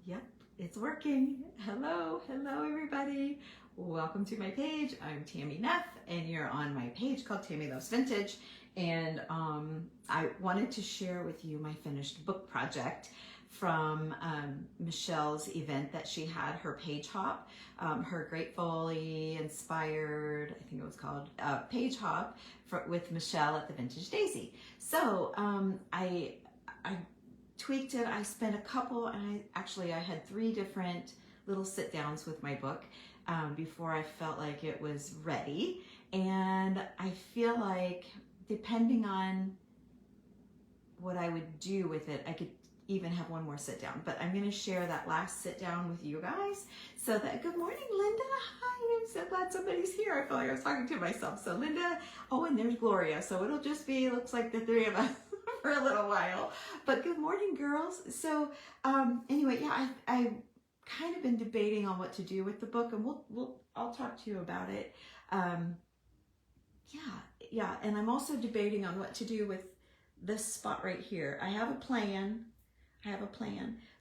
Yep, it's working. Hello everybody. Welcome to my page. I'm Tammy Neff, and you're on my page called Tammy Loves Vintage. And I wanted to share with you my finished book project from Michelle's event that she had, her page hop, her Gratefully inspired, I think it was called Page Hop with Michelle at the Vintage Daisy. So I tweaked it. I spent a couple, and I had 3 different little sit downs with my book before I felt like it was ready. And I feel like depending on what I would do with it, I could even have one more sit down, but I'm going to share that last sit down with you guys. So that, good morning, Linda. Hi, I'm so glad somebody's here. I feel like I was talking to myself. So Linda, oh, and there's Gloria. So it'll just be, looks like the 3 of us for a little while, but good morning, girls. So anyway, yeah, I've kind of been debating on what to do with the book, and I'll talk to you about it. Yeah, and I'm also debating on what to do with this spot right here. I have a plan.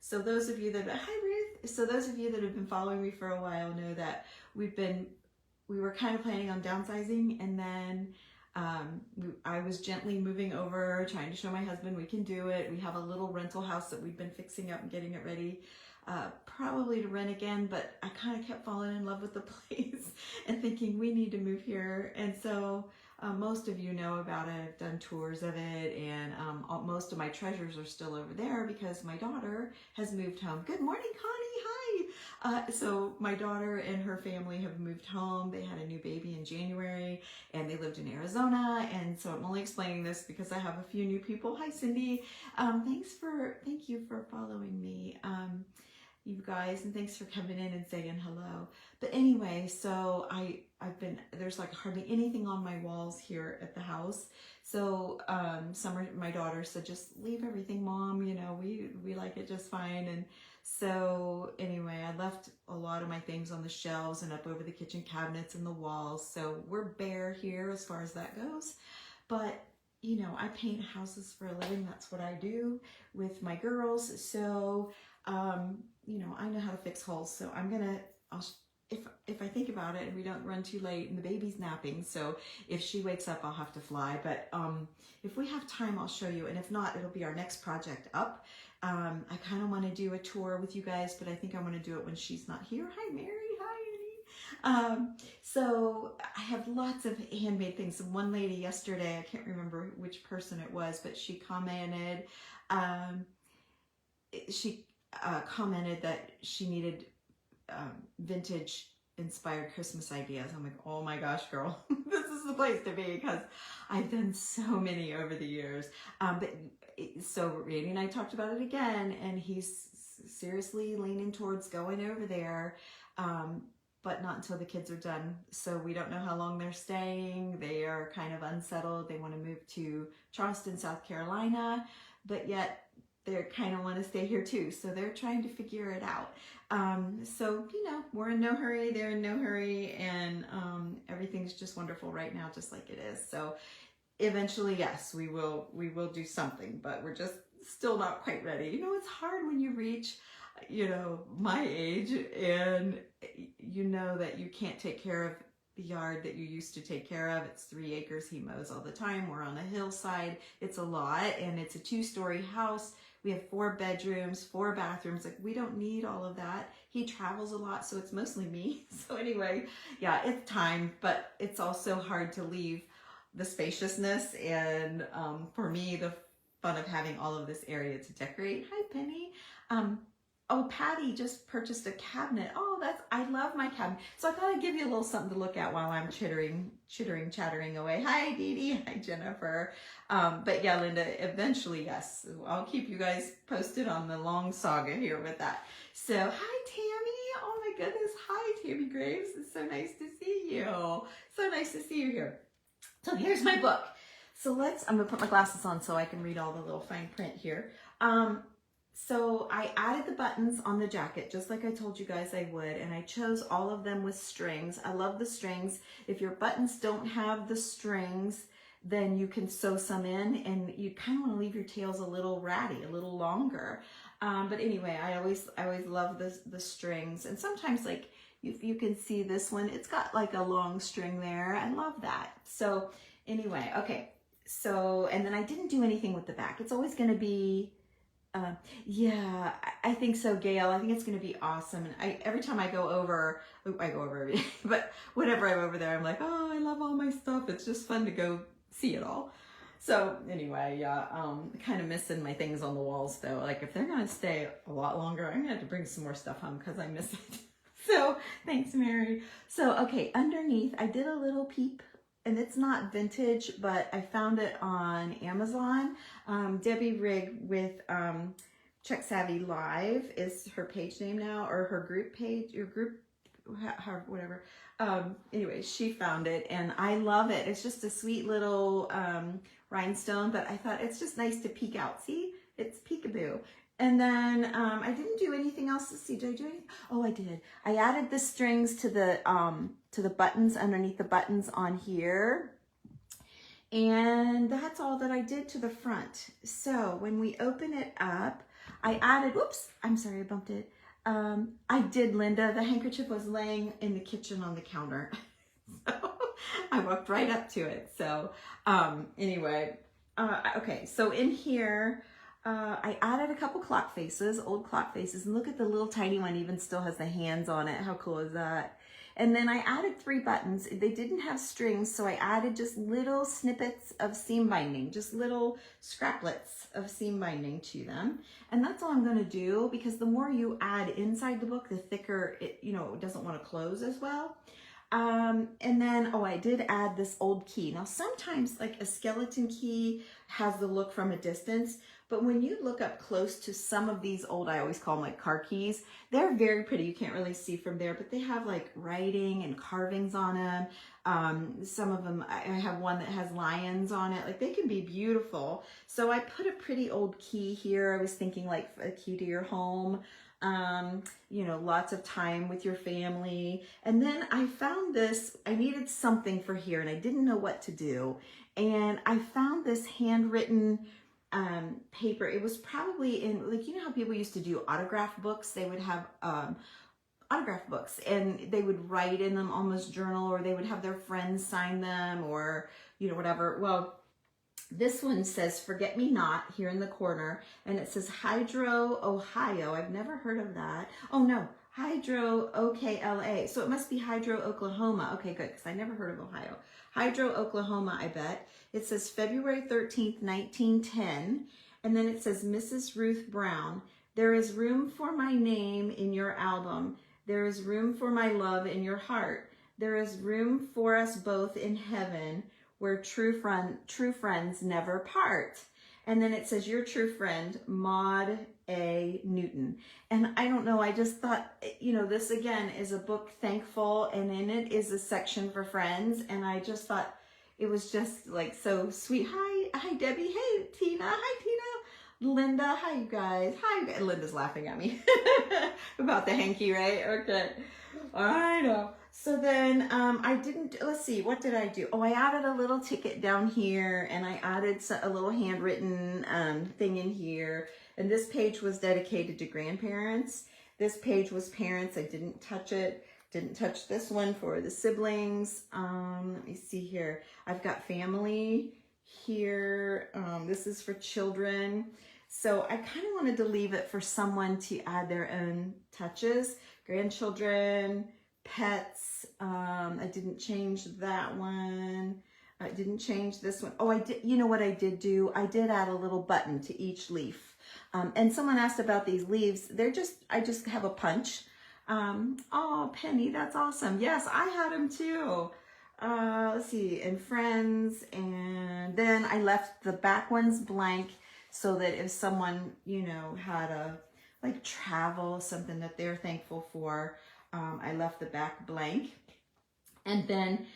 So those of you that, hi Ruth. So those of you that have been following me for a while know that we were kind of planning on downsizing, and then I was gently moving over, trying to show my husband we can do it. We have a little rental house that we've been fixing up and getting it ready, probably to rent again, but I kind of kept falling in love with the place and thinking we need to move here. And so most of you know about it. I've done tours of it, and most of my treasures are still over there because my daughter has moved home. Good morning, Connie. Hi. So my daughter and her family have moved home. They had a new baby in January, and they lived in Arizona. And so I'm only explaining this because I have a few new people. Hi, Cindy. Thank you for following me. You guys, and thanks for coming in and saying hello. But anyway, so there's like hardly anything on my walls here at the house. So my daughter said, just leave everything, Mom, we like it just fine. And so anyway, I left a lot of my things on the shelves and up over the kitchen cabinets and the walls. So we're bare here as far as that goes. But I paint houses for a living. That's what I do with my girls. So I know how to fix holes, so if I think about it and we don't run too late, and the baby's napping, so if she wakes up, I'll have to fly. But if we have time, I'll show you, and if not, it'll be our next project up. I kind of want to do a tour with you guys, but I think I want to do it when she's not here. Hi, Mary. Hi, Annie. So I have lots of handmade things. One lady yesterday, I can't remember which person it was, but she commented, commented that she needed vintage inspired Christmas ideas. I'm like, oh my gosh, girl, this is the place to be, because I've done so many over the years. So Randy and I talked about it again, and he's seriously leaning towards going over there, but not until the kids are done. So we don't know how long they're staying. They are kind of unsettled. They want to move to Charleston, South Carolina, but yet they kind of want to stay here too. So they're trying to figure it out. So, we're in no hurry, they're in no hurry, and everything's just wonderful right now, just like it is. So eventually, yes, we will do something, but we're just still not quite ready. It's hard when you reach, my age, and that you can't take care of the yard that you used to take care of. It's 3 acres. He mows all the time. We're on a hillside. It's a lot, and it's a 2-story house. We have 4 bedrooms, 4 bathrooms. Like, we don't need all of that. He travels a lot, so it's mostly me. So anyway, yeah, it's time, but it's also hard to leave the spaciousness, and for me, the fun of having all of this area to decorate. Hi, Penny. Oh, Patty just purchased a cabinet. Oh, I love my cabinet. So I thought I'd give you a little something to look at while I'm chattering away. Hi, Dee Dee. Hi, Jennifer. But yeah, Linda, eventually, yes, I'll keep you guys posted on the long saga here with that. So, hi, Tammy. Oh my goodness. Hi, Tammy Graves. It's so nice to see you. So nice to see you here. So here's my book. So I'm gonna put my glasses on so I can read all the little fine print here. So I added the buttons on the jacket, just like I told you guys I would, and I chose all of them with strings. I love the strings. If your buttons don't have the strings, then you can sew some in, and you kind of want to leave your tails a little ratty, a little longer. But anyway, I always love the strings, and sometimes like you can see this one, it's got like a long string there. I love that. So anyway, okay. So, and then I didn't do anything with the back. It's always going to be, yeah, I think so, Gail. I think it's going to be awesome. And every time I go over every day, but whenever I'm over there, I'm like, oh, I love all my stuff. It's just fun to go see it all. So anyway, yeah, kind of missing my things on the walls though. Like if they're going to stay a lot longer, I'm going to have to bring some more stuff home because I miss it. So thanks, Mary. So, okay, underneath, I did a little peep, and it's not vintage, but I found it on Amazon. Debbie Rigg with Check Savvy Live is her page name now, or her group page, or group, whatever. Anyway, she found it, and I love it. It's just a sweet little rhinestone, but I thought it's just nice to peek out. See, it's peekaboo. And then I didn't do anything else. Let's see, did I do anything? Oh, I did. I added the strings to the buttons, underneath the buttons on here. And that's all that I did to the front. So when we open it up, I added, whoops, I'm sorry, I bumped it. I did, Linda. The handkerchief was laying in the kitchen on the counter. So I walked right up to it. So anyway, okay, so in here, I added a couple clock faces, old clock faces, and look at the little tiny one even still has the hands on it. How cool is that? And then I added 3 buttons. They didn't have strings, so I added just little snippets of seam binding, just little scraplets of seam binding to them. And that's all I'm going to do, because the more you add inside the book, the thicker it, it doesn't want to close as well. And then, oh, I did add this old key. Now, sometimes like a skeleton key has the look from a distance, but when you look up close to some of these old, I always call them like car keys, they're very pretty. You can't really see from there, but they have like writing and carvings on them. Some of them, I have one that has lions on it. Like they can be beautiful. So I put a pretty old key here. I was thinking like a key to your home. Lots of time with your family. And then I found this, I needed something for here and I didn't know what to do. And I found this handwritten paper. It was probably in, like, how people used to do autograph books. They would have autograph books and they would write in them, almost journal, or they would have their friends sign them, or, whatever. Well, this one says Forget Me Not here in the corner, and it says Hydro, Ohio. I've never heard of that. Oh no, Hydro, OKLA. So it must be Hydro, Oklahoma. Okay, good, because I never heard of Ohio. Hydro, Oklahoma, I bet. It says February 13th, 1910. And then it says Mrs. Ruth Brown. There is room for my name in your album. There is room for my love in your heart. There is room for us both in heaven, where true friends never part. And then it says your true friend, Maud A. Newton. And I don't know, I just thought, this again is a book, Thankful, and in it is a section for friends. And I just thought it was just like so sweet. Hi Debbie. Hey Tina. Hi Tina. Linda. Hi you guys. Hi. Linda's laughing at me about the hanky, right? Okay. I know. So then I didn't, let's see, what did I do? Oh, I added a little ticket down here, and I added a little handwritten thing in here. And this page was dedicated to grandparents. This page was parents. I didn't touch it. Didn't touch this one for the siblings. Let me see here. I've got family here. This is for children. So I kind of wanted to leave it for someone to add their own touches. Grandchildren, pets. I didn't change that one. I didn't change this one. Oh, I did. You know what I did do? I did add a little button to each leaf. And someone asked about these leaves. I just have a punch. Oh, Penny, that's awesome. Yes, I had them too. Let's see, and friends. And then I left the back ones blank so that if someone, had a like travel, something that they're thankful for, I left the back blank. And then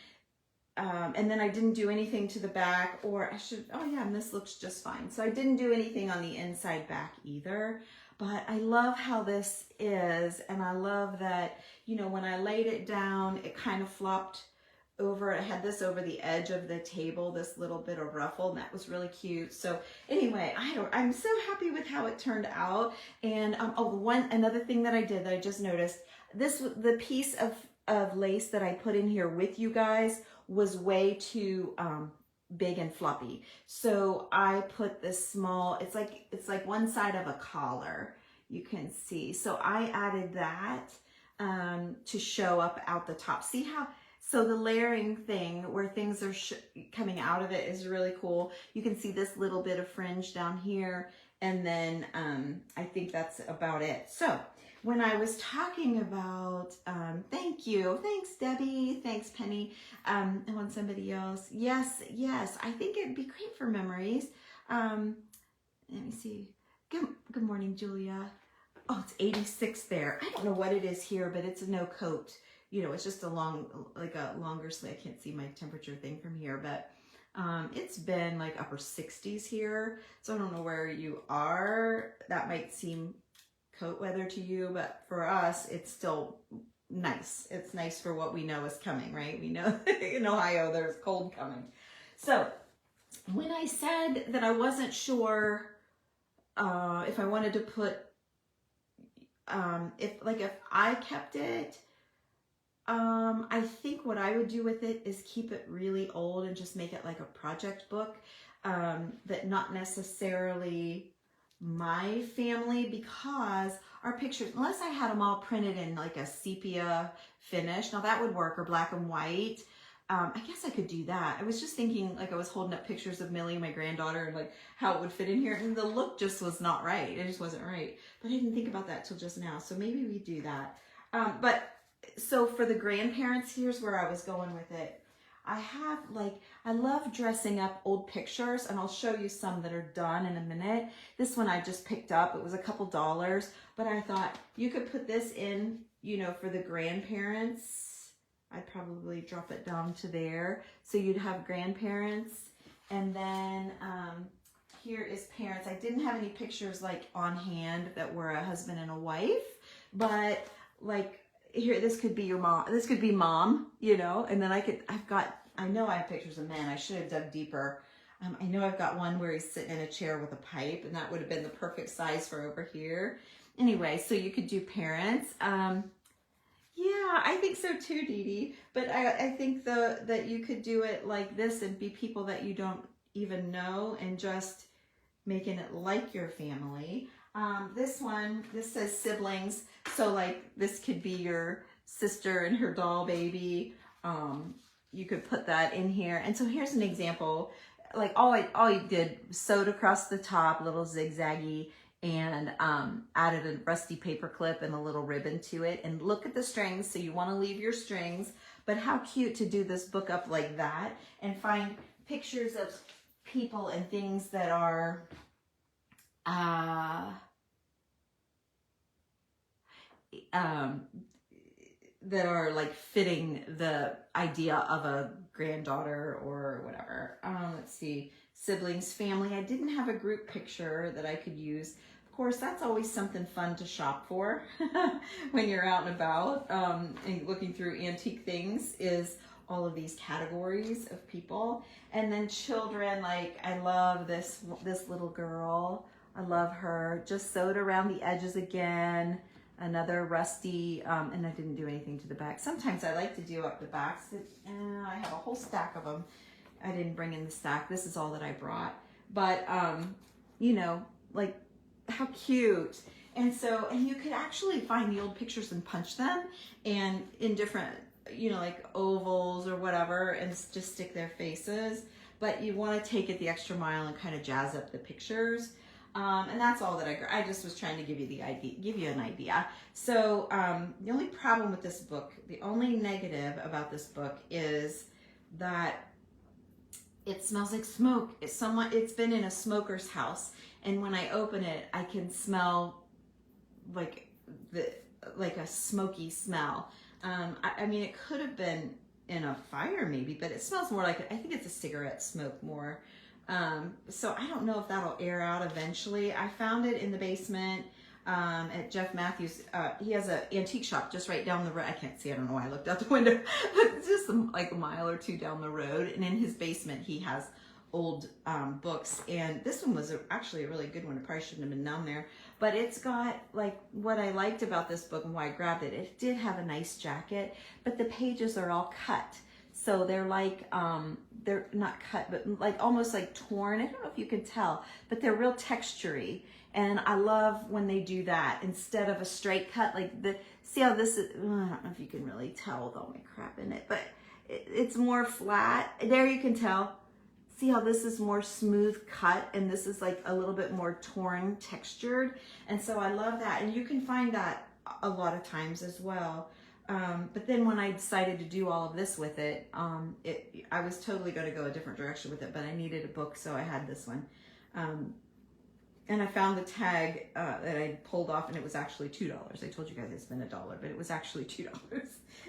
I didn't do anything to the back, or and this looks just fine. So I didn't do anything on the inside back either, but I love how this is. And I love that, when I laid it down, it kind of flopped over, I had this over the edge of the table, this little bit of ruffle, and that was really cute. So anyway, I'm so happy with how it turned out. And another thing that I did that I just noticed, the piece of lace that I put in here with you guys was way too big and floppy. So I put this small, it's like one side of a collar, you can see. So I added that to show up out the top. See how, so the layering thing where things are coming out of it is really cool. You can see this little bit of fringe down here, and then I think that's about it. So when I was talking about, thank you, thanks Debbie, thanks Penny, I want somebody else. Yes, I think it'd be great for memories. Let me see. Good morning, Julia. Oh, it's 86 there. I don't know what it is here, but it's a no coat. You know, it's just a longer sleeve. I can't see my temperature thing from here, but it's been like upper 60s here. So I don't know where you are. That might seem coat weather to you, but for us, it's still nice. It's nice for what we know is coming, right? We know in Ohio, there's cold coming. So when I said that I wasn't sure if I wanted to put, if I kept it, I think what I would do with it is keep it really old and just make it like a project book, but not necessarily my family, because our pictures, unless I had them all printed in like a sepia finish, now that would work, or black and white. I guess I could do that. I was just thinking, like I was holding up pictures of Millie, my granddaughter, and like how it would fit in here, and the look just was not right. It just wasn't right. But I didn't think about that till just now. So maybe we do that. So for the grandparents, here's where I was going with it. I love dressing up old pictures, and I'll show you some that are done in a minute. This one I just picked up. It was a couple dollars, but I thought you could put this in, you know, for the grandparents. I'd probably drop it down to there. So you'd have grandparents, and then here is parents. I didn't have any pictures like on hand that were a husband and a wife, but like here, this could be your mom. This could be mom, you know, and then I know I have pictures of men. I should have dug deeper. I know I've got one where he's sitting in a chair with a pipe, and that would have been the perfect size for over here. Anyway, so you could do parents. Yeah, I think so too, Dee Dee. But I think that you could do it like this and be people that you don't even know, and just making it like your family. This says siblings. So like this could be your sister and her doll baby. You could put that in here. And so here's an example. Like all you did, sewed across the top, little zigzaggy, and added a rusty paper clip and a little ribbon to it. And look at the strings. So you want to leave your strings, but how cute to do this book up like that and find pictures of people and things that are like fitting the idea of a granddaughter or whatever. Let's see, siblings, family. I didn't have a group picture that I could use. Of course, that's always something fun to shop for when you're out and about and looking through antique things, is all of these categories of people. And then children, like I love this little girl. I love her. Just sewed around the edges again. Another rusty, and I didn't do anything to the back. Sometimes I like to do up the backs. I have a whole stack of them. I didn't bring in the stack. This is all that I brought. But, you know, like how cute. And so, and you could actually find the old pictures and punch them and in different, you know, like ovals or whatever, and just stick their faces. But you want to take it the extra mile and kind of jazz up the pictures. And that's all that I just was trying to give you an idea. So the only problem with this book, the only negative about this book is that it smells like smoke. It's been in a smoker's house, and when I open it, I can smell like a smoky smell. I mean, it could have been in a fire maybe, but it smells more like, I think it's a cigarette smoke more. So I don't know if that'll air out eventually. I found it in the basement. at Jeff Matthews. He has an antique shop just right down the road. I can't see, I don't know why I looked out the window. It's just like a mile or two down the road. And in his basement, he has old books. And this one was actually a really good one. It probably shouldn't have been down there. But it's got, like, what I liked about this book and why I grabbed it. It did have a nice jacket, but the pages are all cut. So they're like, they're not cut, but like almost like torn. I don't know if you can tell, but they're real textury. And I love when they do that instead of a straight cut. Like see how this is, I don't know if you can really tell with all my crap in it, but it's more flat. There you can tell. See how this is more smooth cut and this is like a little bit more torn, textured. And so I love that. And you can find that a lot of times as well. But then when I decided to do all of this with it, I was totally going to go a different direction with it, but I needed a book, so I had this one. And I found the tag that I pulled off, and it was actually $2. I told you guys it's been $1, but it was actually $2.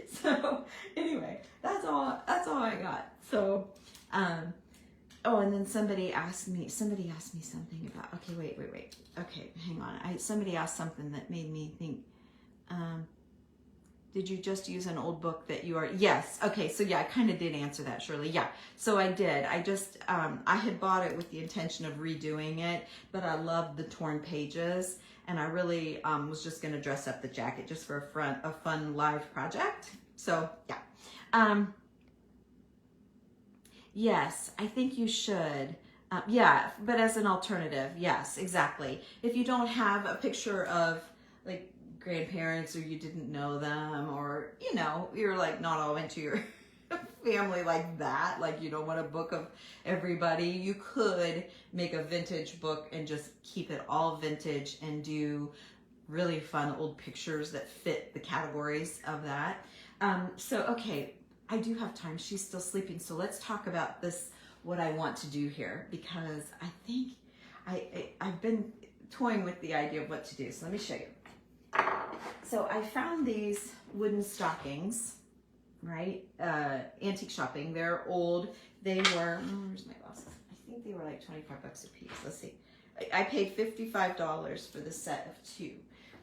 So anyway, that's all I got. So, oh, and then somebody asked me something about, okay, wait. Okay, hang on. Somebody asked something that made me think, did you just use an old book that you are? Yes. Okay. So yeah, I kind of did answer that, Shirley. Yeah. So I did. I just, I had bought it with the intention of redoing it, but I loved the torn pages and I really was just going to dress up the jacket just for a fun live project. So yeah. Yes, I think you should. Yeah, but as an alternative. Yes, exactly. If you don't have a picture of like grandparents or you didn't know them or, you know, you're like not all into your family like that, like you don't want a book of everybody, you could make a vintage book and just keep it all vintage and do really fun old pictures that fit the categories of that. So, okay, I do have time. She's still sleeping. So let's talk about this, what I want to do here, because I think I've been toying with the idea of what to do. So let me show you. So I found these wooden stockings, right? Antique shopping. They're old. They were, where's my glasses? I think they were like 25 bucks a piece. Let's see. I paid $55 for the set of 2,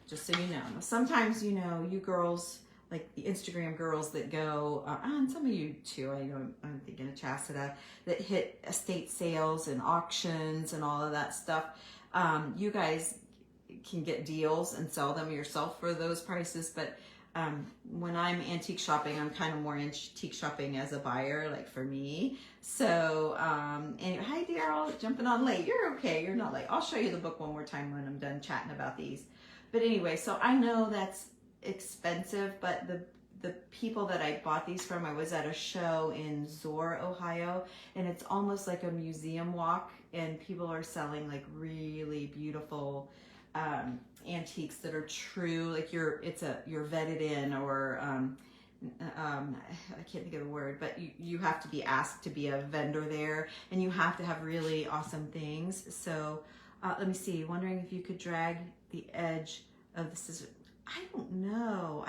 just so you know. Now, sometimes, you know, you girls, like the Instagram girls that go, and some of you too, I know I'm thinking of Chastita, that hit estate sales and auctions and all of that stuff. You guys can get deals and sell them yourself for those prices, but when I'm antique shopping, I'm kind of more antique shopping as a buyer, like for me. So anyway, hi Daryl, jumping on late. You're okay, you're not late. I'll show you the book one more time when I'm done chatting about these. But anyway, so I know that's expensive, but the people that I bought these from, I was at a show in Zoar, Ohio, and it's almost like a museum walk, and people are selling like really beautiful antiques that are true, like you're vetted in, or I can't think of the word, but you have to be asked to be a vendor there, and you have to have really awesome things. So let me see, wondering if you could drag the edge of the scissors. I don't know,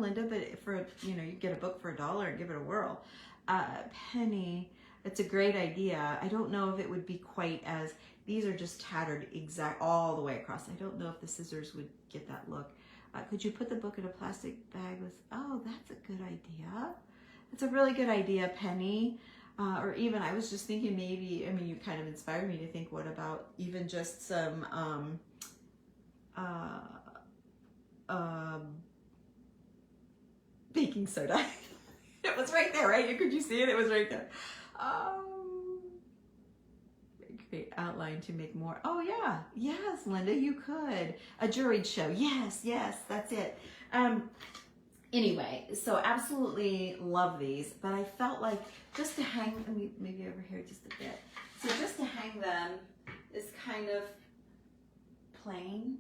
Linda, but for, you know, you get a book for $1 and give it a whirl. Penny, it's a great idea. I don't know if it would be quite as, these are just tattered all the way across. I don't know if the scissors would get that look. Could you put the book in a plastic bag with, oh, that's a good idea. That's a really good idea, Penny. Or even, I was just thinking maybe, I mean, you kind of inspired me to think, what about even just some, baking soda. It was right there, right? Could you see it? It was right there. Create outline to make more. Oh yeah, yes, Linda, you could. A juried show. Yes, that's it. Anyway, so absolutely love these, but I felt like just to hang, maybe over here just a bit. So just to hang them is kind of plain.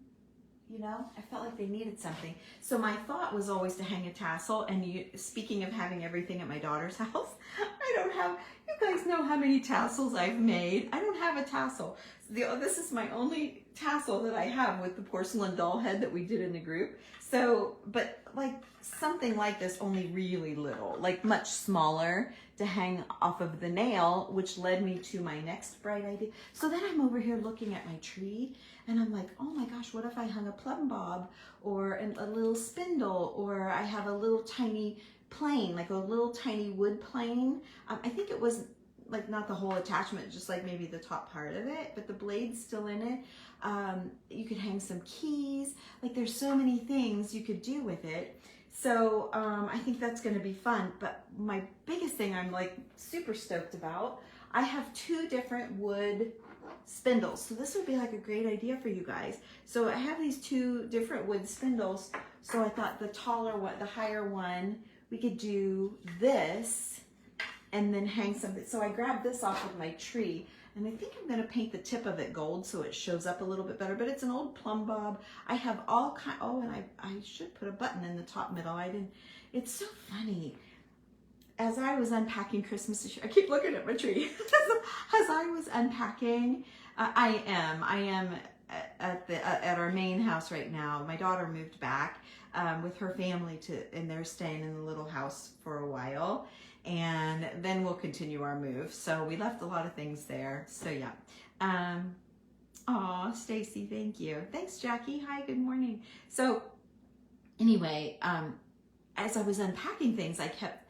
You know, I felt like they needed something. So my thought was always to hang a tassel. And speaking of having everything at my daughter's house, I don't have, you guys know how many tassels I've made. I don't have a tassel. This is my only tassel that I have with the porcelain doll head that we did in the group. So, but like something like this, only really little, like much smaller to hang off of the nail, which led me to my next bright idea. So then I'm over here looking at my tree, And I'm like, oh my gosh, what if I hung a plumb bob or a little spindle, or I have a little tiny plane, like a little tiny wood plane. I think it was like not the whole attachment, just like maybe the top part of it, but the blade's still in it. You could hang some keys. Like there's so many things you could do with it. So I think that's going to be fun. But my biggest thing I'm like super stoked about, I have 2 different wood spindles. So this would be like a great idea for you guys. So I have these 2 different wood spindles. So I thought the taller one, the higher one, we could do this and then hang something. So I grabbed this off of my tree, and I think I'm going to paint the tip of it gold so it shows up a little bit better. But it's an old plumb bob. I have all kind. Oh, and I should put a button in the top middle. I didn't. It's so funny. As I was unpacking Christmas this year, I keep looking at my tree. As I was unpacking, I am at our main house right now. My daughter moved back with her family and they're staying in the little house for a while, and then we'll continue our move. So we left a lot of things there. So yeah. Aw, Stacy, thank you. Thanks, Jackie. Hi, good morning. So anyway, as I was unpacking things, I kept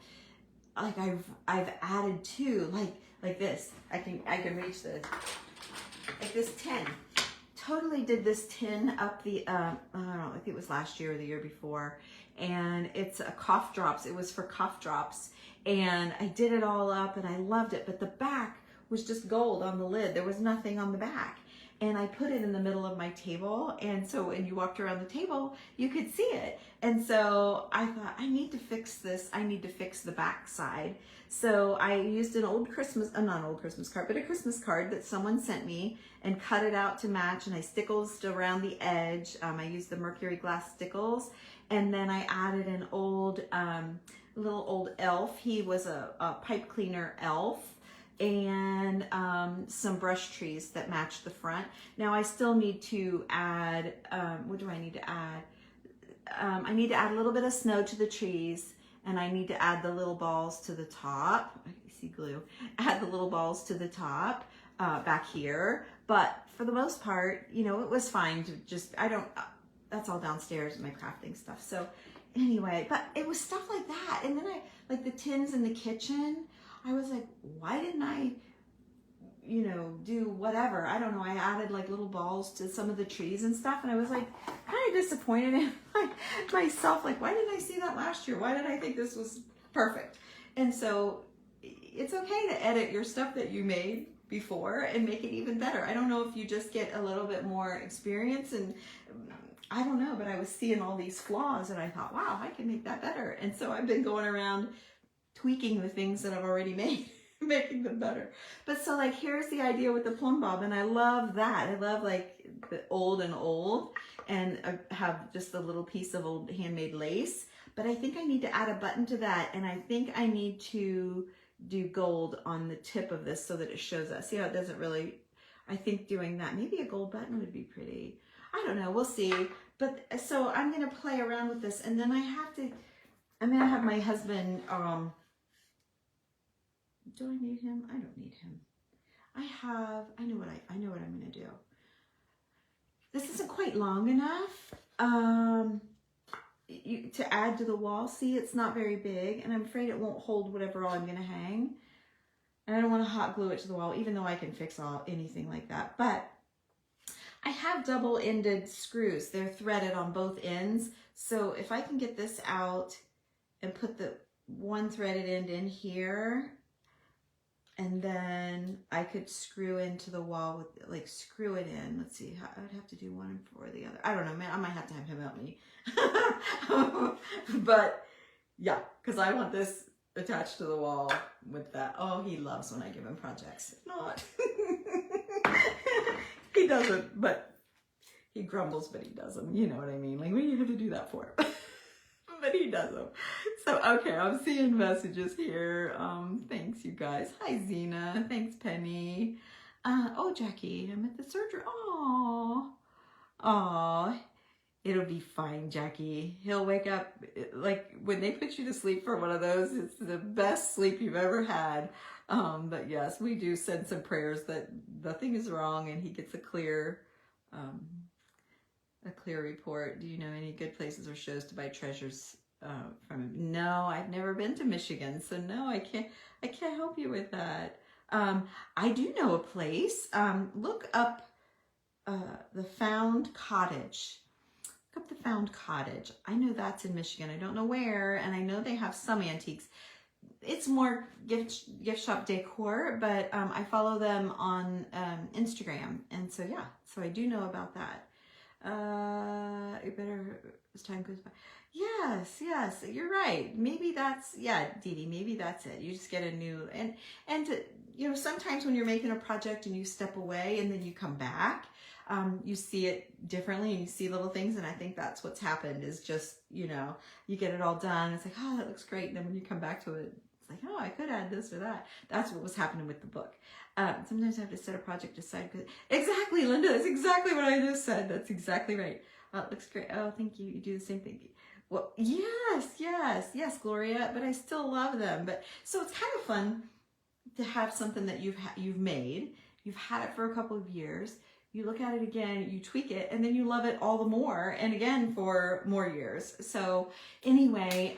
like I've added 2 like this. I can reach this. Like this tin. Totally did this tin up the I don't know, I think it was last year or the year before, and it's a cough drops. It was for cough drops, and I did it all up and I loved it, but the back was just gold on the lid. There was nothing on the back. And I put it in the middle of my table, and so when you walked around the table, you could see it. And so I thought, I need to fix this. I need to fix the back side. So I used an old Christmas, not an old Christmas card, but a Christmas card that someone sent me and cut it out to match, and I stickles around the edge. I used the mercury glass stickles, and then I added an old, little old elf. He was a pipe cleaner elf, and some brush trees that match the front. Now I still need to add, what do I need to add? I need to add a little bit of snow to the trees, and I need to add the little balls to the top. I see glue. Add the little balls to the top back here. But for the most part, you know, it was fine to just, that's all downstairs, my crafting stuff. So anyway, but it was stuff like that. And then like the tins in the kitchen, I was like, why didn't I, you know, do whatever? I don't know. I added like little balls to some of the trees and stuff. And I was like kind of disappointed in myself. Like, why didn't I see that last year? Why did I think this was perfect? And so it's okay to edit your stuff that you made before and make it even better. I don't know if you just get a little bit more experience, and I don't know, but I was seeing all these flaws and I thought, wow, I can make that better. And so I've been going around tweaking the things that I've already made, making them better. But so like, here's the idea with the plumb bob, and I love that. I love like the old, and I have just a little piece of old handmade lace. But I think I need to add a button to that, and I think I need to do gold on the tip of this so that it shows up. See how it doesn't really, I think doing that, maybe a gold button would be pretty. I don't know, we'll see. But so I'm gonna play around with this, and then I'm gonna have my husband, do I need him? I don't need him. I know what I'm gonna do. This isn't quite long enough to add to the wall. See, it's not very big, and I'm afraid it won't hold whatever all I'm gonna hang. And I don't want to hot glue it to the wall, even though I can fix anything like that. But I have double-ended screws. They're threaded on both ends. So if I can get this out and put the one threaded end in here, and then I could screw into the wall with, like, screw it in. Let's see, I would have to do one for the other. I don't know, man, I might have to have him help me. But yeah, because I want this attached to the wall with that. Oh, he loves when I give him projects. If not, he doesn't, but he grumbles, but he doesn't. You know what I mean? Like, what do you have to do that for? But he does them. So, okay, I'm seeing messages here. Thanks, you guys. Hi, Zena. Thanks, Penny. Oh, Jackie, I'm at the surgery. Aw. It'll be fine, Jackie. He'll wake up, like, when they put you to sleep for one of those, it's the best sleep you've ever had. But yes, we do send some prayers that nothing is wrong and he gets a clear a clear report. Do you know any good places or shows to buy treasures from? No, I've never been to Michigan, so no, I can't help you with that. I do know a place. Look up the Found Cottage. Look up the Found Cottage. I know that's in Michigan. I don't know where, and I know they have some antiques. It's more gift shop decor, but I follow them on Instagram, and so yeah, so I do know about that. It better as time goes by. Yes, you're right. Maybe that's, yeah, Dee Dee, maybe that's it. You just get a new, and you know, sometimes when you're making a project and you step away and then you come back, you see it differently and you see little things, and I think that's what's happened is just, you know, you get it all done. It's like, oh, that looks great. And then when you come back to it, it's like, oh, I could add this or that. That's what was happening with the book. Sometimes I have to set a project aside. Exactly, Linda. That's exactly what I just said. That's exactly right. It looks great. Oh, thank you. You do the same thing. Well, yes, Gloria. But I still love them. But so it's kind of fun to have something that you've made. You've had it for a couple of years. You look at it again, you tweak it, and then you love it all the more, and again for more years. So anyway,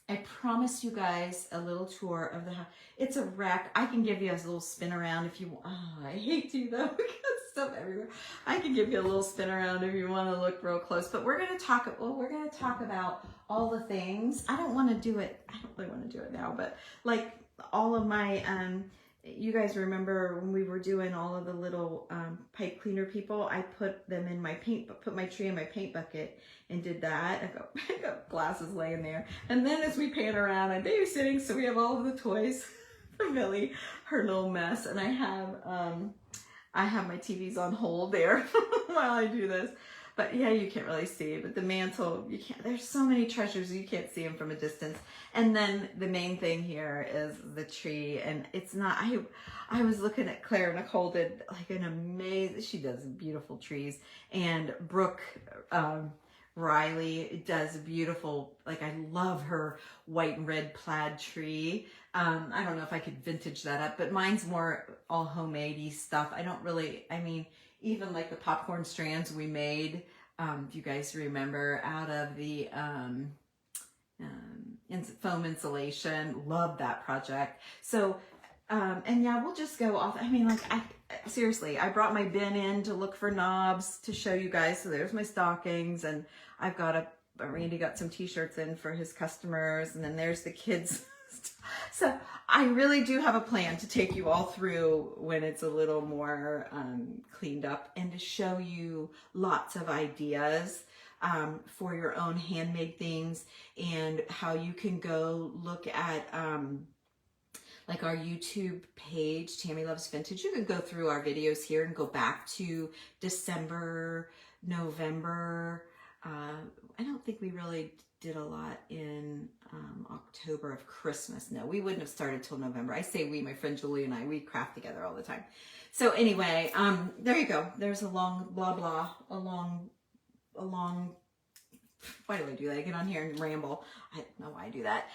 I promised you guys a little tour of the house. It's a wreck. I can give you a little spin around if you want. Oh, I hate to though, because stuff everywhere. I can give you a little spin around if you want to look real close. But we're going to talk about all the things. I don't really want to do it now, but like all of my, you guys remember when we were doing all of the little pipe cleaner people, I put them in my put my tree in my paint bucket and did that. I got glasses laying there. And then as we pan around, I'm babysitting, so we have all of the toys for Millie, her little mess. And I have my TVs on hold there while I do this. But yeah, you can't really see, but the mantle, you can't, there's so many treasures, you can't see them from a distance. And then the main thing here is the tree, and it's not, I was looking at Claire Nicole did like an amazing, she does beautiful trees, and Brooke Riley does beautiful, like I love her white and red plaid tree. I don't know if I could vintage that up, but mine's more all homemade-y stuff. I don't really, I mean, even like the popcorn strands we made, do you guys remember, out of the foam insulation? Love that project. So, and yeah, we'll just go off. I mean, like, seriously, I brought my bin in to look for knobs to show you guys. So there's my stockings, and I've got Randy got some t-shirts in for his customers, and then there's the kids. So I really do have a plan to take you all through when it's a little more cleaned up, and to show you lots of ideas for your own handmade things, and how you can go look at like our YouTube page, Tammy Loves Vintage. You can go through our videos here and go back to December, November. I don't think we really did a lot in October of Christmas. No, we wouldn't have started till November. I say we, my friend Julie and I, we craft together all the time. So anyway, there you go. There's a long blah blah, a long, why do I do that? I get on here and ramble. I don't know why I do that.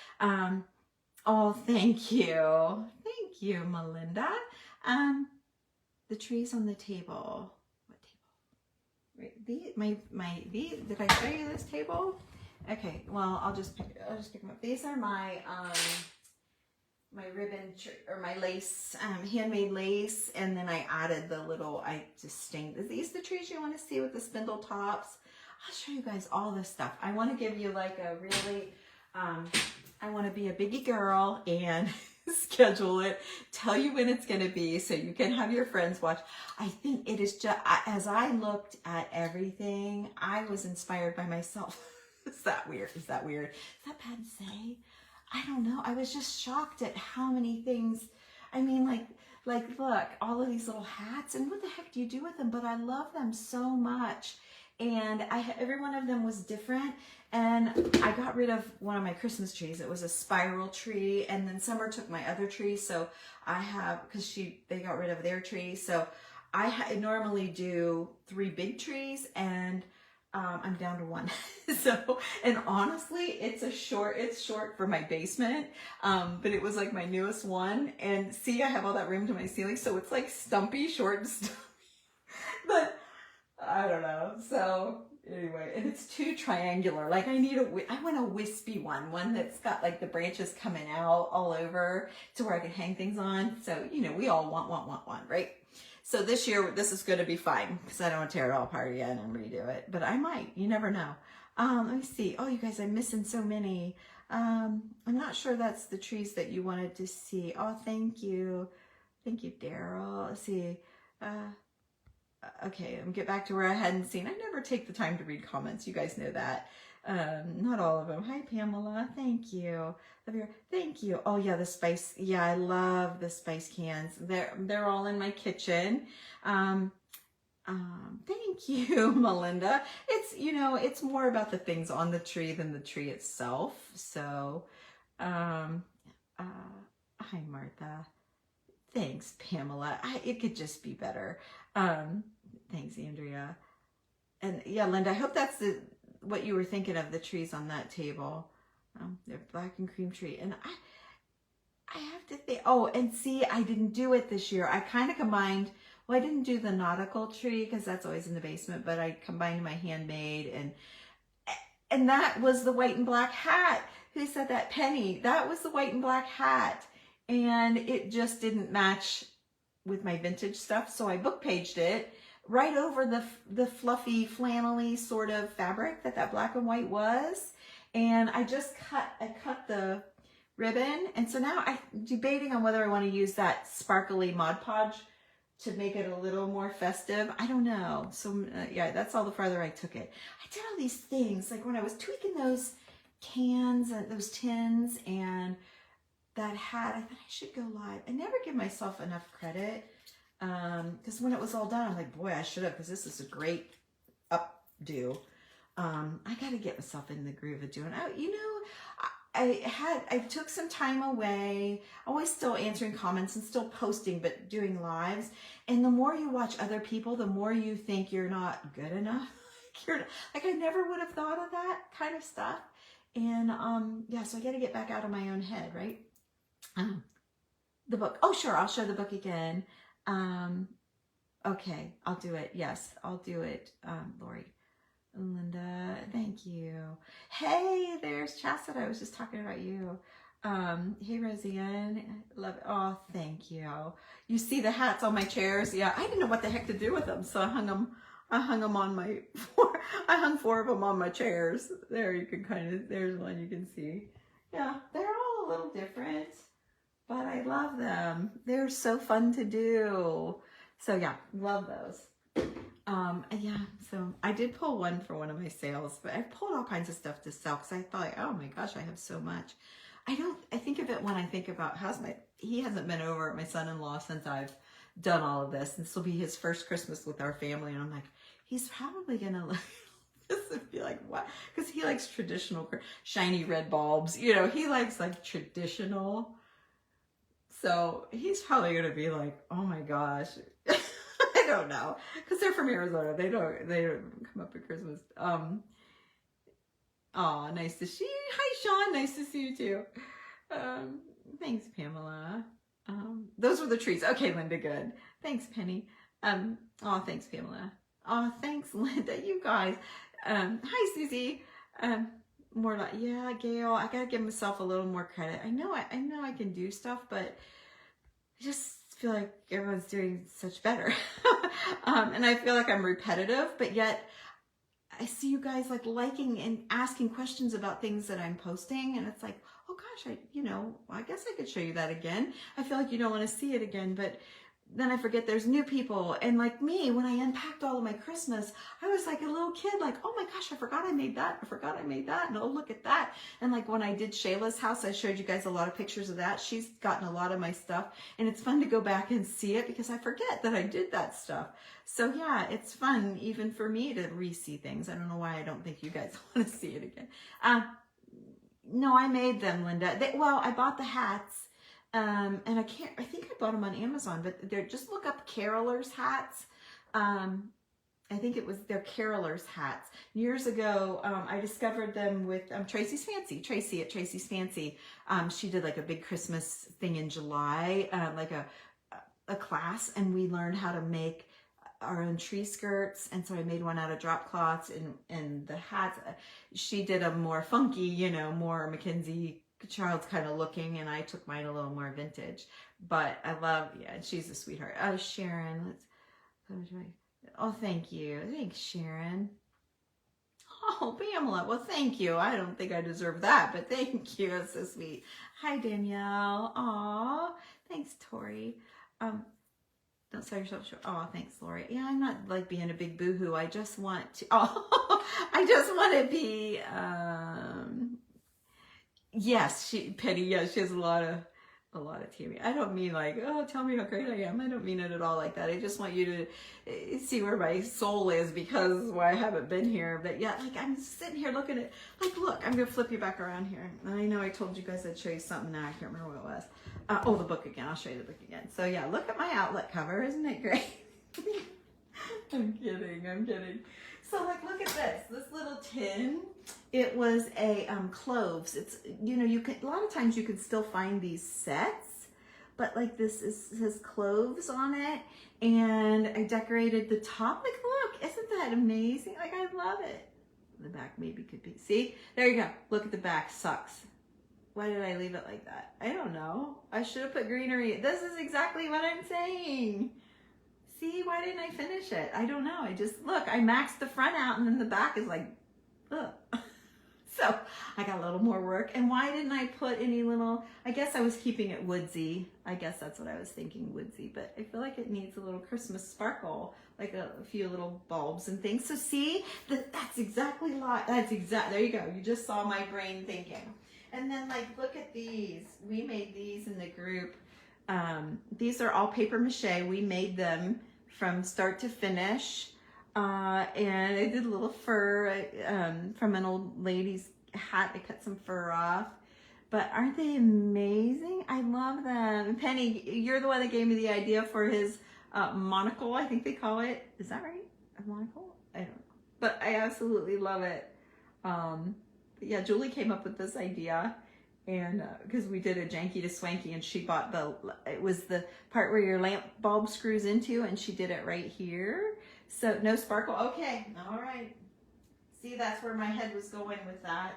Oh, thank you. Thank you, Melinda. The trees on the table. What table? Right, did I show you this table? Okay, well, I'll just pick them up. These are my my ribbon or my lace, handmade lace, and then I added the little, I just stained. Are these the trees you want to see with the spindle tops? I'll show you guys all this stuff. I want to give you like a really, I want to be a biggie girl and schedule it, tell you when it's going to be so you can have your friends watch. I think it is just, as I looked at everything, I was inspired by myself. Is that weird? Is that weird? Is that bad to say? I don't know. I was just shocked at how many things. I mean, like look, all of these little hats, and what the heck do you do with them? But I love them so much. And every one of them was different. And I got rid of one of my Christmas trees. It was a spiral tree. And then Summer took my other tree. So I have, because they got rid of their tree. So I normally do 3 big trees, and I'm down to 1. So, and honestly, it's short for my basement. But it was like my newest one. And see, I have all that room to my ceiling. So it's like stumpy, short and stumpy. But I don't know. So anyway, and it's too triangular. Like I want a wispy one that's got like the branches coming out all over to where I can hang things on. So, you know, we all want one, right? So this year, this is going to be fine because I don't want to tear it all apart again and redo it. But I might. You never know. Let me see. Oh, you guys, I'm missing so many. I'm not sure that's the trees that you wanted to see. Oh, thank you. Thank you, Daryl. Let's see. Okay, I'm get back to where I hadn't seen. I never take the time to read comments. You guys know that. Not all of them. Hi, Pamela. Thank you. Thank you. Oh yeah, the spice. Yeah, I love the spice cans. They're all in my kitchen. Thank you, Melinda. It's, you know, it's more about the things on the tree than the tree itself. So, hi, Martha. Thanks, Pamela. It could just be better. Thanks, Andrea. And yeah, Linda, I hope that's what you were thinking of, the trees on that table. They're black and cream tree. And I have to think, oh, and see, I didn't do it this year. I kind of combined, well, I didn't do the nautical tree because that's always in the basement, but I combined my handmade and that was the white and black hat. Who said that? Penny. That was the white and black hat. And it just didn't match with my vintage stuff. So I book paged it right over the fluffy flannelly sort of fabric that black and white was. And I just cut the ribbon. And so now I'm debating on whether I want to use that sparkly Mod Podge to make it a little more festive. I don't know. So yeah, that's all the farther I took it. I did all these things, like when I was tweaking those cans and those tins and that hat, I thought I should go live. I never give myself enough credit because when it was all done, I'm like, boy, I should have, because this is a great updo. I got to get myself in the groove of doing it. You know, I took some time away, always still answering comments and still posting, but doing lives. And the more you watch other people, the more you think you're not good enough. Like I never would have thought of that kind of stuff. And yeah, so I got to get back out of my own head, right? The book. Oh, sure. I'll show the book again. Okay. I'll do it. Yes, I'll do it. Lori, Linda, thank you. Hey, there's Chastity. I was just talking about you. Hey, Roseanne. Love it. Oh, thank you. You see the hats on my chairs? Yeah. I didn't know what the heck to do with them. So I hung them on my I hung 4 of them on my chairs. There you can there's one you can see. Yeah. They're all a little different, but I love them. They're so fun to do. So yeah, love those. Yeah, so I did pull one for one of my sales, but I pulled all kinds of stuff to sell because I thought, oh my gosh, I have so much. I think of it when I think about he hasn't been over at my son-in-law since I've done all of this. And this will be his first Christmas with our family. And I'm like, he's probably gonna look this and be like, what? Because he likes traditional shiny red bulbs. You know, he likes like traditional. So he's probably gonna be like, oh my gosh. I don't know, because they're from Arizona. They don't come up at Christmas. Aw, nice to see you. Hi, Sean. Nice to see you too. Thanks, Pamela. Those were the trees. Okay, Linda, good. Thanks, Penny. Oh, thanks, Pamela. Oh, thanks, Linda. You guys. Hi, Susie. More like, yeah, Gail. I gotta give myself a little more credit. I know I can do stuff, but I just feel like everyone's doing such better. And I feel like I'm repetitive, but yet I see you guys like liking and asking questions about things that I'm posting. And it's like, oh gosh, I guess I could show you that again. I feel like you don't want to see it again, but then I forget there's new people. And like me, when I unpacked all of my Christmas, I was like a little kid, like, oh my gosh, I forgot I made that. I forgot I made that. And oh, look at that. And like when I did Shayla's house, I showed you guys a lot of pictures of that. She's gotten a lot of my stuff, and it's fun to go back and see it because I forget that I did that stuff. So yeah, it's fun even for me to re-see things. I don't know why I don't think you guys want to see it again. No, I made them, Linda. I bought the hats. And I think I bought them on Amazon, but just look up carolers hats. I think they're carolers hats. Years ago, I discovered them with Tracy's Fancy. Tracy at Tracy's Fancy. She did like a big Christmas thing in July, like a class, and we learned how to make our own tree skirts, and so I made one out of drop cloths, and the hats. She did a more funky, you know, more Mackenzie Childs kind of looking, and I took mine a little more vintage. But I love, yeah, she's a sweetheart. Oh, Sharon, oh, thank you. Thanks, Sharon. Oh, Pamela, well, thank you. I don't think I deserve that, but thank you. It's so sweet. Hi, Danielle. Aw, thanks, Tori. Don't sell yourself short. Oh, thanks, Lori. Yeah, I'm not like being a big boohoo. I just want to, oh, I just want to be, yes, Penny, yes, she has a lot of Tammy. I don't mean like, oh, tell me how great I am. I don't mean it at all like that. I just want you to see where my soul is, because I haven't been here. But yeah, like I'm sitting here looking at, like, look, I'm going to flip you back around here. I know I told you guys I'd show you something now. I can't remember what it was. Oh, the book again. I'll show you the book again. So yeah, look at my outlet cover. Isn't it great? I'm kidding. So like, look at this little tin. It was a cloves. It's, you know, you can, a lot of times you can still find these sets, but like this says cloves on it, and I decorated the top. Like, look, isn't that amazing? Like, I love it. The back maybe could be, see, there you go. Look at the back, sucks. Why did I leave it like that? I don't know. I should have put greenery. This is exactly what I'm saying. See, why didn't I finish it? I don't know. I just, look, I maxed the front out, and then the back is like, ugh. So I got a little more work. And why didn't I put any little, I guess I was keeping it woodsy. I guess that's what I was thinking, woodsy. But I feel like it needs a little Christmas sparkle, like a few little bulbs and things. So see, that's exactly there you go. You just saw my brain thinking. And then like, look at these. We made these in the group. These are all paper mache. We made them from start to finish. And I did a little fur from an old lady's hat. I cut some fur off. But aren't they amazing? I love them. Penny, you're the one that gave me the idea for his monocle, I think they call it. Is that right? A monocle? I don't know. But I absolutely love it. Yeah, Julie came up with this idea. And because we did a janky to swanky, and she bought it was the part where your lamp bulb screws into, and she did it right here. So no sparkle. Okay, all right. See, that's where my head was going with that.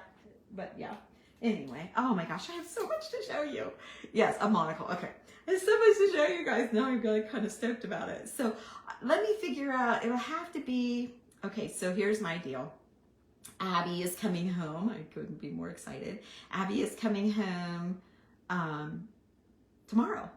But yeah, anyway. Oh my gosh, I have so much to show you. Yes, a monocle. Okay, I have so much to show you guys. Now I'm like kind of stoked about it. So let me figure out, it'll have to be, okay, so here's my deal. Abby is coming home. I couldn't be more excited. Abby is coming home tomorrow.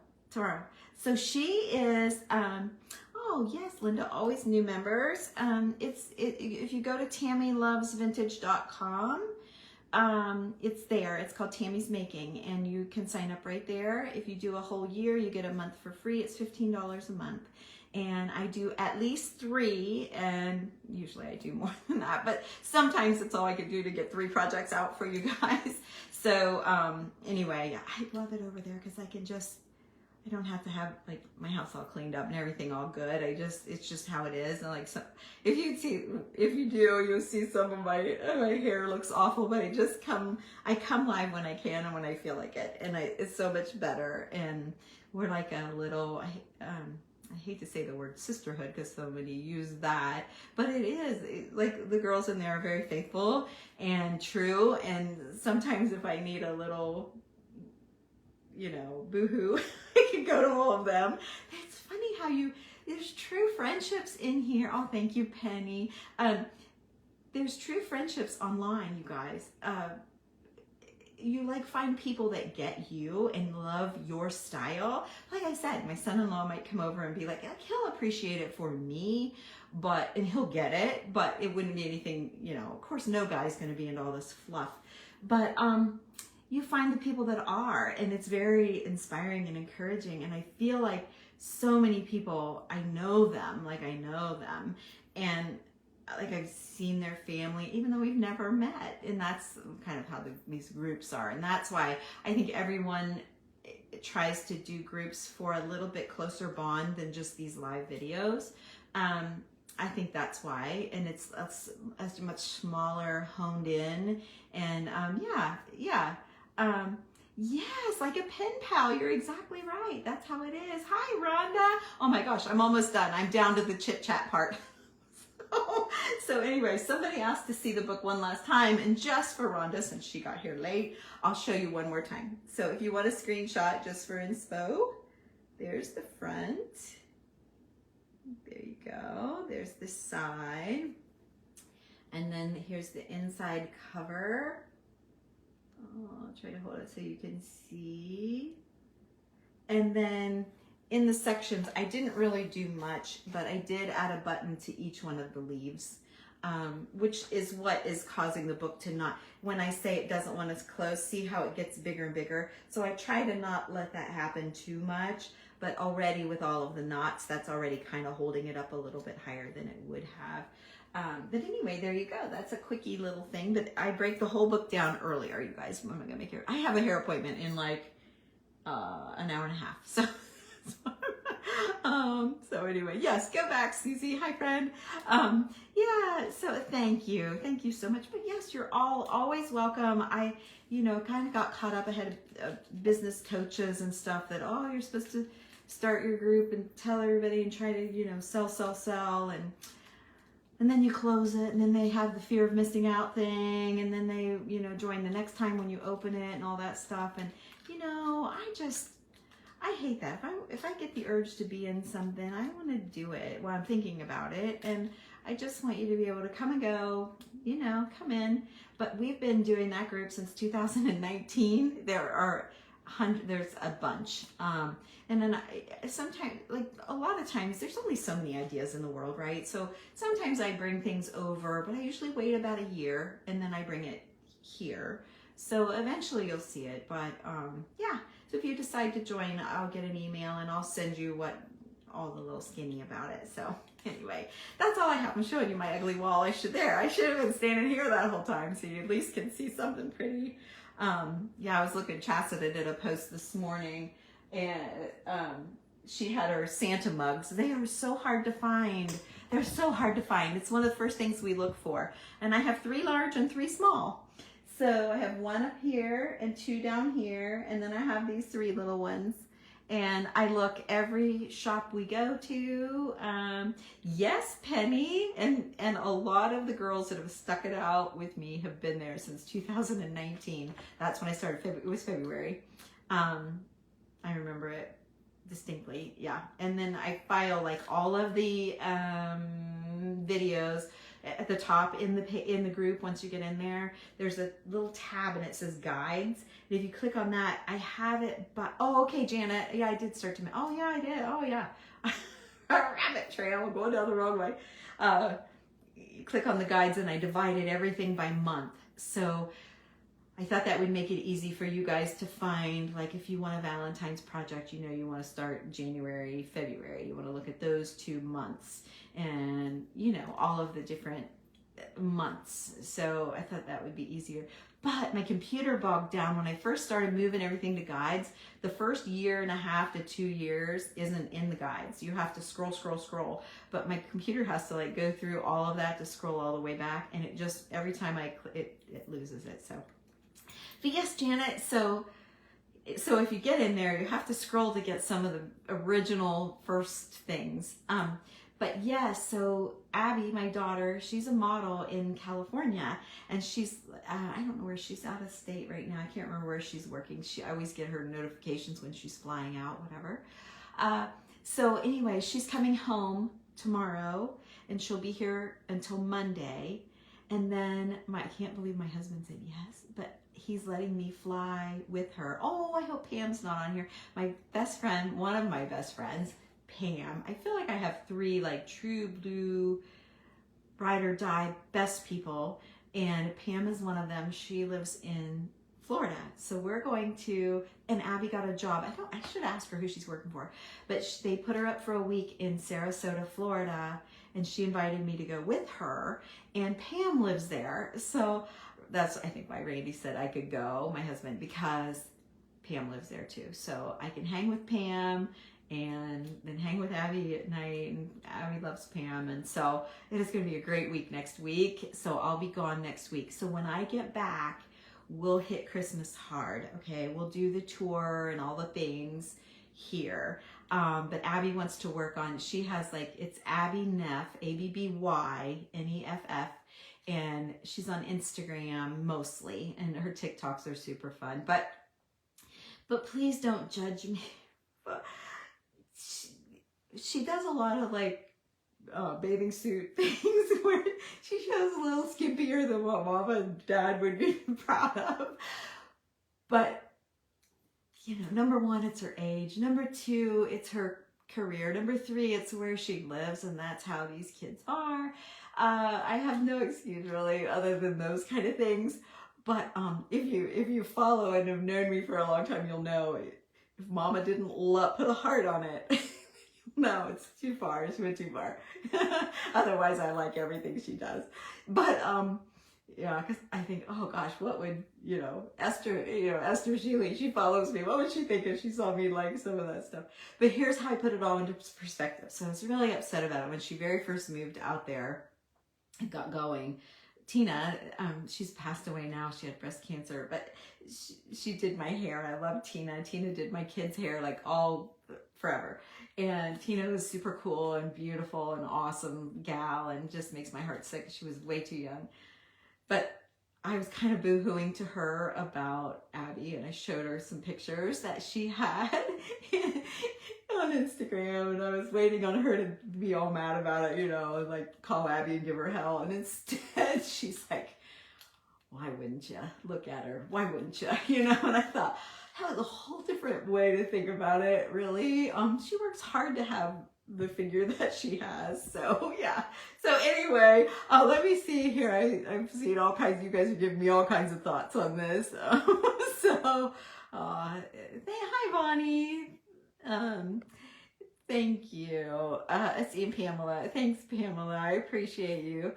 So she is, oh yes, Linda, always new members. If you go to TammyLovesVintage.com, it's there. It's called Tammy's Making, and you can sign up right there. If you do a whole year, you get a month for free. It's $15 a month. And I do at least 3, and usually I do more than that, but sometimes it's all I can do to get 3 projects out for you guys. So anyway, I love it over there because I don't have to have like my house all cleaned up and everything all good. It's just how it is. And like, so if you do, you'll see some of my hair looks awful, but I come live when I can and when I feel like it. And it's so much better. And we're like a little, I hate to say the word sisterhood because so many use that, but it is like the girls in there are very faithful and true. And sometimes if I need a little, you know, boohoo, I can go to all of them. It's funny how there's true friendships in here. Oh, thank you, Penny. There's true friendships online, you guys. You like find people that get you and love your style. Like I said, my son-in-law might come over and be like, he'll appreciate it for me, and he'll get it, but it wouldn't be anything, you know, of course no guy's going to be into all this fluff, but you find the people that are, and it's very inspiring and encouraging. And I feel like so many people, I know them, and like I've seen their family, even though we've never met. And that's kind of how these groups are. And that's why I think everyone tries to do groups for a little bit closer bond than just these live videos. I think that's why. And it's much smaller, honed in. And yeah. Yes, like a pen pal. You're exactly right. That's how it is. Hi, Rhonda. Oh my gosh, I'm almost done. I'm down to the chit chat part. So anyway, somebody asked to see the book one last time, and just for Rhonda, since she got here late, I'll show you one more time. So if you want a screenshot just for inspo, there's the front. There you go. There's the side. And then here's the inside cover. Oh, I'll try to hold it so you can see. And then in the sections, I didn't really do much, but I did add a button to each one of the leaves, which is what is causing the book to not, when I say it doesn't want us close, see how it gets bigger and bigger. So I try to not let that happen too much, but already with all of the knots, that's already kind of holding it up a little bit higher than it would have. But anyway, there you go. That's a quickie little thing, but I break the whole book down earlier, you guys. When am I gonna make hair? I have a hair appointment in like an hour and a half. So anyway, yes, go back, Susie. Hi, friend. Yeah, so thank you so much. But yes, you're all always welcome. I, kind of got caught up ahead of business coaches and stuff that, oh, you're supposed to start your group and tell everybody and try to, sell, and then you close it, and then they have the fear of missing out thing, and then they, join the next time when you open it and all that stuff. And, I hate that. If I get the urge to be in something, I want to do it while I'm thinking about it. And I just want you to be able to come and go, come in. But we've been doing that group since 2019. There's a bunch. And then sometimes, like a lot of times, there's only so many ideas in the world, right? So sometimes I bring things over, but I usually wait about a year and then I bring it here. So eventually you'll see it. But yeah, so if you decide to join, I'll get an email and I'll send you all the little skinny about it. So anyway, that's all I have. I'm showing you my ugly wall. I should have been standing here that whole time so you at least can see something pretty. Yeah, I was looking, Chastity did a post this morning, and she had her Santa mugs. They are so hard to find. They're so hard to find. It's one of the first things we look for. And I have 3 large and 3 small. So I have 1 up here and 2 down here, and then I have these 3 little ones. And I look every shop we go to. Yes, Penny, and a lot of the girls that have stuck it out with me have been there since 2019. That's when I started. It was February. I remember it distinctly. Yeah, and then I file like all of the videos at the top in the group. Once you get in there, there's a little tab and it says guides. And if you click on that, I have it. But oh, okay, Janet. Yeah, I did start to. Oh yeah, I did. Oh yeah, rabbit trail going down the wrong way. Click on the guides and I divided everything by month. So I thought that would make it easy for you guys to find, like if you want a Valentine's project, you want to start January, February, you want to look at those 2 months and, all of the different months. So I thought that would be easier. But my computer bogged down when I first started moving everything to guides. The first 1.5 to 2 years isn't in the guides. You have to scroll. But my computer has to like go through all of that to scroll all the way back. And it just, every time it loses it. So. But yes, Janet, so if you get in there, you have to scroll to get some of the original first things. But yes, so Abby, my daughter, she's a model in California, and she's, I don't know where she's, out of state right now. I can't remember where she's working. I always get her notifications when she's flying out, whatever. So anyway, she's coming home tomorrow, and she'll be here until Monday. And then I can't believe my husband said yes, but he's letting me fly with her. Oh, I hope Pam's not on here. My best friend, one of my best friends, Pam. I feel like I have 3 like true blue ride or die best people, and Pam is one of them. She lives in Florida. So we're going to, and Abby got a job. I should ask her who she's working for, but they put her up for a week in Sarasota, Florida, and she invited me to go with her, and Pam lives there. So that's, I think, why Randy said I could go, my husband, because Pam lives there too. So I can hang with Pam and then hang with Abby at night, and Abby loves Pam. And so it is going to be a great week next week. So I'll be gone next week. So when I get back, we'll hit Christmas hard, okay? We'll do the tour and all the things here. But Abby wants to work on, she has like, it's Abby Neff, ABBYNEFF, and she's on Instagram mostly, and her TikToks are super fun. But please don't judge me. She does a lot of like bathing suit things where she shows a little skimpier than what Mama and Dad would be proud of. But you know, number one, it's her age. Number two, it's her career. Number three, it's where she lives, and that's how these kids are. I have no excuse really other than those kind of things. But if you follow and have known me for a long time, you'll know if Mama didn't put a heart on it. No, it's too far. She went too far. Otherwise, I like everything she does. But yeah, because I think, oh gosh, what would, Esther Shealy, she follows me. What would she think if she saw me like some of that stuff? But here's how I put it all into perspective. So I was really upset about it when she very first moved out there and got going. Tina, she's passed away now. She had breast cancer, but she did my hair. I love Tina. Tina did my kids' hair like all forever. And Tina was super cool and beautiful and awesome gal and just makes my heart sick. She was way too young. But I was kind of boo-hooing to her about Abby, and I showed her some pictures that she had on Instagram, and I was waiting on her to be all mad about it, and like call Abby and give her hell. And instead she's like, why wouldn't you? Look at her. Why wouldn't you? And I thought, that was a whole different way to think about it, really. She works hard to have the figure that she has. So yeah. So anyway, let me see here. I've seen all kinds. You guys are giving me all kinds of thoughts on this. So hi Bonnie. Thank you. It's Pamela. Thanks, Pamela. I appreciate you.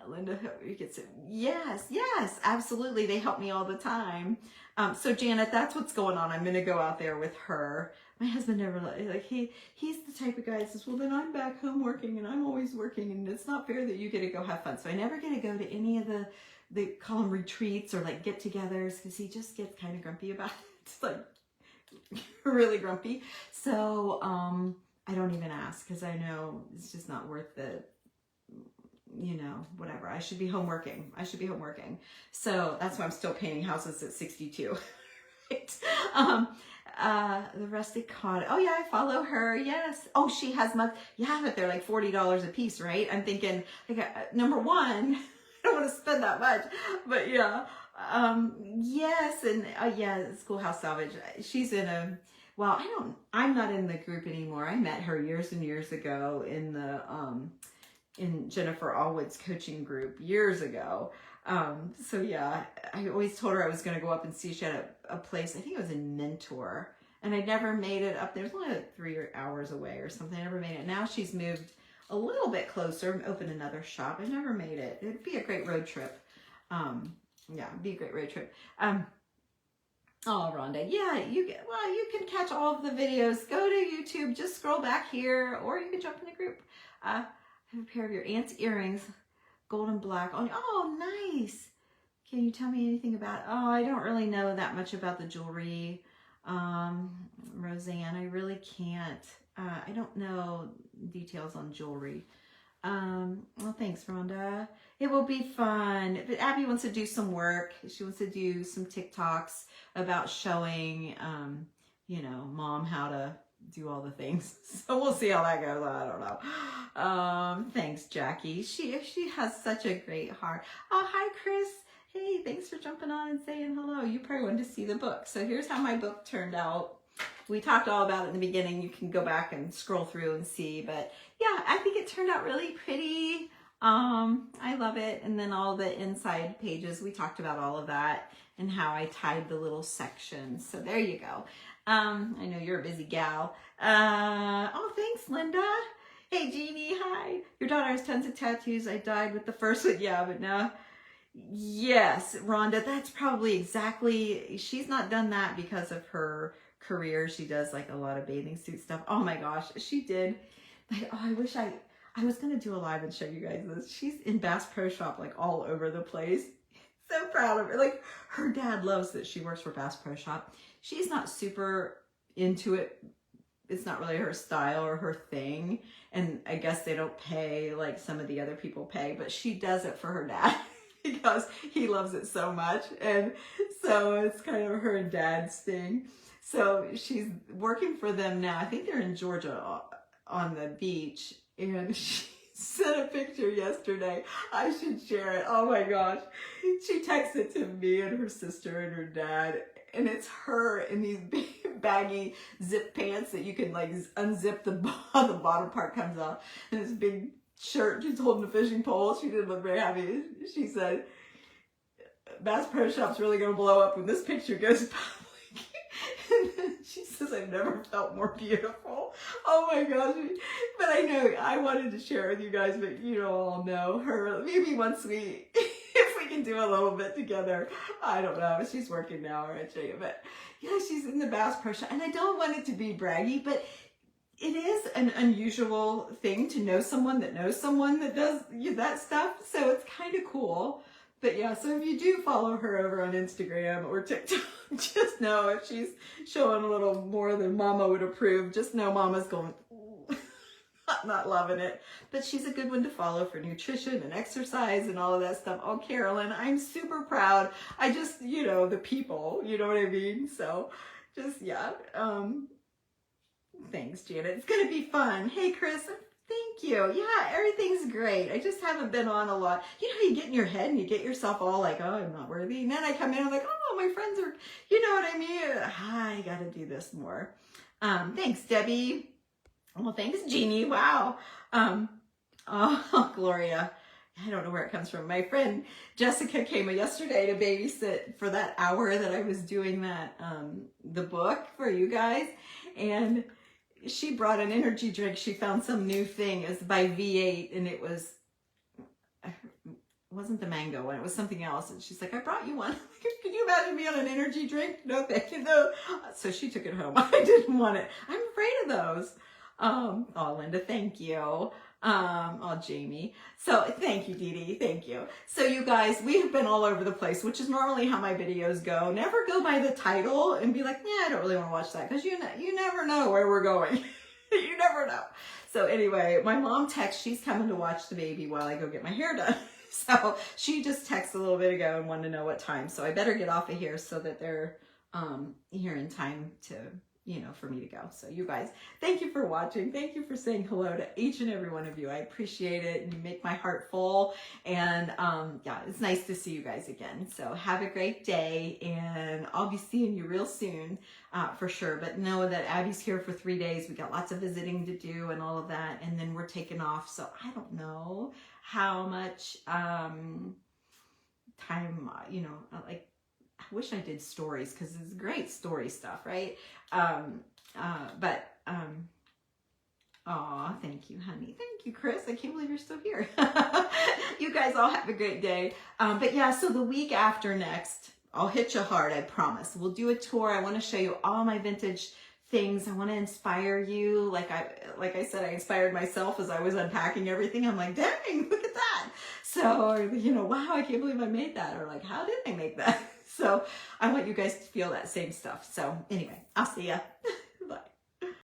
Linda, you get some. Yes, absolutely. They help me all the time. So Janet, that's what's going on. I'm going to go out there with her. My husband never, he's the type of guy that says, well, then I'm back home working and I'm always working and it's not fair that you get to go have fun. So I never get to go to any of they call them retreats or like get-togethers because he just gets kind of grumpy about it. It's like really grumpy. So I don't even ask because I know it's just not worth the, whatever. I should be home working. So that's why I'm still painting houses at 62. Right? The rustic cottage. Oh yeah, I follow her. Yes. Oh, she has mugs. Yeah, but they're like $40 a piece, right? I'm thinking, number one, I don't want to spend that much, but yeah. Yes, and Schoolhouse Salvage. She's in I'm not in the group anymore. I met her years and years ago in the in Jennifer Allwood's coaching group years ago. So yeah, I always told her I was going to go up and see. She had a place, I think it was in Mentor, and I never made it up there. It was only like 3 hours away or something. I never made it. Now she's moved a little bit closer and opened another shop. I never made it. It'd be a great road trip. It'd be a great road trip. Oh, Rhonda, yeah, you can catch all of the videos. Go to YouTube, just scroll back here, or you can jump in the group. I have a pair of your aunt's earrings, golden black. Oh, nice. Can you tell me anything about, I don't really know that much about the jewelry. Roseanne, I really can't. I don't know details on jewelry. Well, thanks, Rhonda. It will be fun. But Abby wants to do some work. She wants to do some TikToks about showing, Mom how to do all the things. So we'll see how that goes. I don't know. Thanks, Jackie. She has such a great heart. Oh, hi, Chris. Hey, thanks for jumping on and saying hello. You probably wanted to see the book. So here's how my book turned out. We talked all about it in the beginning. You can go back and scroll through and see. But yeah, I think it turned out really pretty. I love it. And then all the inside pages, we talked about all of that and how I tied the little sections. So there you go. I know you're a busy gal. Oh, thanks, Linda. Hey, Jeannie, hi. Your daughter has tons of tattoos. I died with the first one. Yeah, but no. Yes, Rhonda, that's probably exactly, she's not done that because of her career. She does like a lot of bathing suit stuff. Oh my gosh, she did. I wish I was going to do a live and show you guys this. She's in Bass Pro Shop like all over the place. So proud of her. Like, her dad loves that she works for Bass Pro Shop. She's not super into it. It's not really her style or her thing. And I guess they don't pay like some of the other people pay, but she does it for her dad because he loves it so much. And so it's kind of her and dad's thing. So she's working for them now. I think they're in Georgia on the beach. And she sent a picture yesterday. I should share it. Oh my gosh. She texted to me and her sister and her dad. And it's her in these big baggy zip pants that you can like unzip the bottom part comes off. And this big shirt. She's holding a fishing pole. She didn't look very happy. She said, Bass Pro Shop's really going to blow up when this picture goes public. And then she says, I've never felt more beautiful. Oh my gosh. But I know I wanted to share it with you guys, but you don't all know her. Maybe once if we can do a little bit together. I don't know. She's working now, I'll tell you. But yeah, she's in the Bass Pro Shop. And I don't want it to be braggy, but it is an unusual thing to know someone that knows someone that does that stuff. So it's kind of cool. But yeah, so if you do follow her over on Instagram or TikTok, just know if she's showing a little more than Mama would approve, just know Mama's going, not loving it. But she's a good one to follow for nutrition and exercise and all of that stuff. Oh, Carolyn, I'm super proud. I just, the people, you know what I mean? So just, yeah. Thanks, Janet. It's going to be fun. Hey, Chris. Thank you. Yeah, everything's great. I just haven't been on a lot. You know, you get in your head and you get yourself all like, oh, I'm not worthy. And then I come in and I'm like, oh, my friends are, you know what I mean? I got to do this more. Thanks, Debbie. Well, thanks, Jeannie. Wow. Oh, Gloria. I don't know where it comes from. My friend Jessica came yesterday to babysit for that hour that I was doing that, the book for you guys. And she brought an energy drink. She found some new thing. It's by V8 and it wasn't the mango one. It was something else. And she's like, I brought you one. Can you imagine me on an energy drink? No, thank you. No. So she took it home. I didn't want it. I'm afraid of those. Oh, Linda, thank you. Oh, Jamie. So thank you, Dee Dee. Thank you. So you guys, we have been all over the place, which is normally how my videos go. Never go by the title and be like, yeah, I don't really want to watch that because you never know where we're going. You never know. So anyway, my mom texts, she's coming to watch the baby while I go get my hair done. So she just texted a little bit ago and wanted to know what time. So I better get off of here so that they're here in time to, for me to go. So you guys, thank you for watching. Thank you for saying hello to each and every one of you. I appreciate it. And you make my heart full. And yeah, it's nice to see you guys again. So have a great day and I'll be seeing you real soon for sure. But know that Abby's here for 3 days. We got lots of visiting to do and all of that. And then we're taking off. So I don't know how much time, like, I wish I did stories because it's great story stuff, right? Aw, thank you, honey. Thank you, Chris. I can't believe you're still here. You guys all have a great day. But yeah, so the week after next, I'll hit you hard, I promise. We'll do a tour. I want to show you all my vintage things. I want to inspire you. Like I said, I inspired myself as I was unpacking everything. I'm like, dang, look at that. So, wow, I can't believe I made that. Or like, how did I make that? So I want you guys to feel that same stuff. So anyway, I'll see ya.